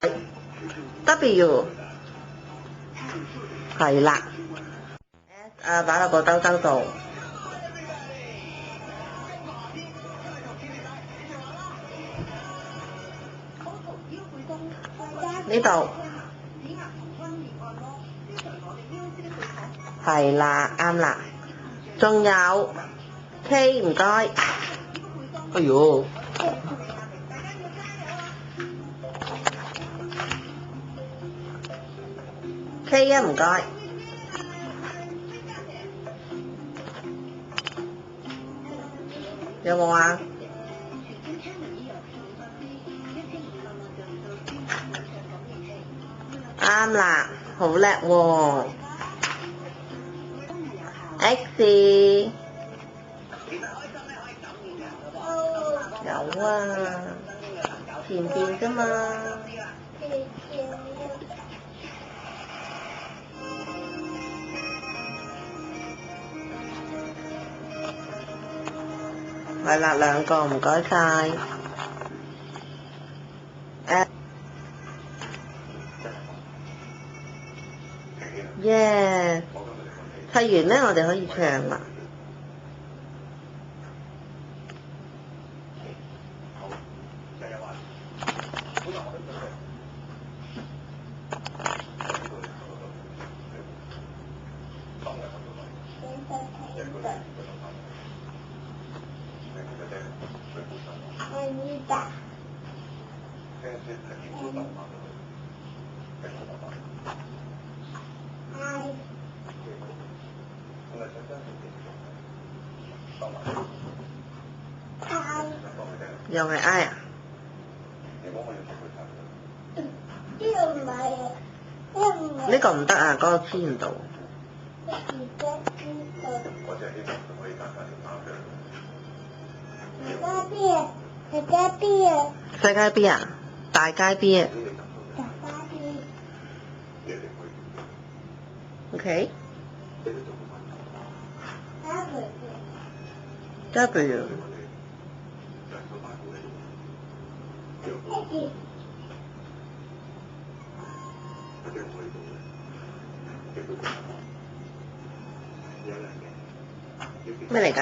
W 係啦，S 擺落個兜兜度。呢度係啦，啱啦。仲有 K 唔該。哎呦！K 啊唔該。有冇啊？啱啦，好叻喎。X 有啊，前邊啫嘛。係啦，兩個唔該晒。耶！砌完咧，我哋可以唱啦。又係 I 啊？呢個唔得啊，嗰個黐唔到。世界邊啊？大街邊啊？OK。W。咩嚟㗎？